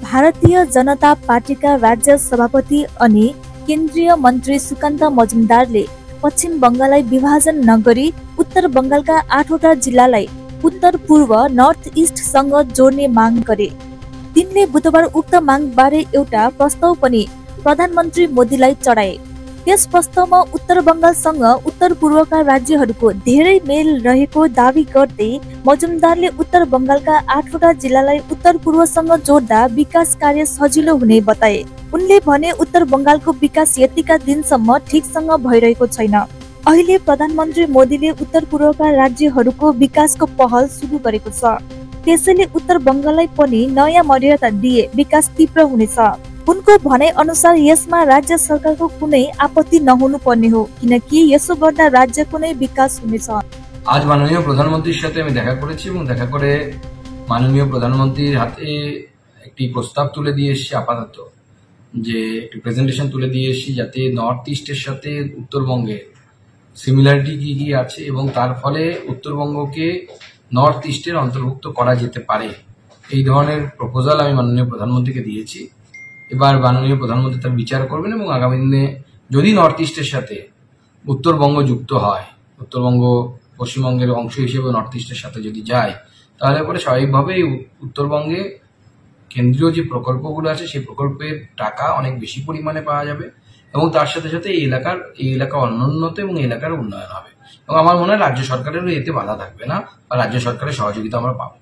भारतीय जनता पार्टीका राज्य सभापति अनि केन्द्रीय मन्त्री सुकान्त मजुमदारले पश्चिम बंगाललाई विभाजन नगरी उत्तर बंगालका 8वटा जिल्लालाई उत्तर पूर्व नर्थ इस्ट सँग जोड्ने माग गरे। तिनले बुधबार उक्त माग बारे एउटा प्रस्ताव पनि प्रधानमन्त्री मोदीलाई चढाए। त्यस प्रस्तावमा उत्तर बंगालसँग उत्तर पूर्वका राज्यहरूको धेरै मेल रहेको दावी गर्दै मजुमदारले उत्तर बंगालका 8वटा जिल्लालाई उत्तर पूर्वसँग जोड्दा विकास कार्य सजिलो हुने बताए। उनले भने उत्तर बंगालको विकास यतिका दिनसम्म ठिकसँग भइरहेको छैन। अहिले प्रधानमन्त्री मोदीले उत्तर पूर्वका राज्यहरूको विकासको पहल सुरु गरेको छ। त्यसैले उत्तर बंगाललाई पनि नयाँ मर्यादा दिए विकास तीव्र हुनेछ। उनको भनाइ अनुसार यसमा राज्य सरकारको कुनै आपत्ति नहुनु पर्ने हो, किनकि यसो गर्दा राज्यको नै विकास हुनेछ। आज माननीय প্রধানমন্ত্রীর সাথে আমি দেখা করেছি এবং দেখা করে মাননীয় প্রধানমন্ত্রীর হাতে একটি প্রস্তাব তুলে দিয়ে এসেছি। আপাতত যে একটি প্রেজেন্টেশন তুলে দিয়ে এসেছি যাতে নর্থ ইস্টের সাথে উত্তরবঙ্গে সিমিলারিটি কি কি আছে এবং তার ফলে উত্তরবঙ্গকে নর্থ ইস্টের অন্তর্ভুক্ত করা যেতে পারে, এই ধরনের প্রপোজাল আমি মাননীয় প্রধানমন্ত্রীকে দিয়েছি। এবার মাননীয় প্রধানমন্ত্রী তার বিচার করবেন এবং আগামী দিনে যদি নর্থ ইস্টের সাথে উত্তরবঙ্গ যুক্ত হয়, উত্তরবঙ্গ পশ্চিমবঙ্গের অংশ হিসেবে নর্থ ইস্টের সাথে যদি যায়, তাহলে পরে স্বাভাবিকভাবেই উত্তরবঙ্গে কেন্দ্রীয় যে প্রকল্পগুলো আছে সেই প্রকল্পের টাকা অনেক বেশি পরিমাণে পাওয়া যাবে এবং তার সাথে সাথে এই এলাকা অনুন্নত এবং এই এলাকার উন্নয়ন হবে এবং আমার মনে হয় রাজ্য সরকারেরও এতে বাধা থাকবে না বা রাজ্য সরকারের সহযোগিতা আমরা পাবো।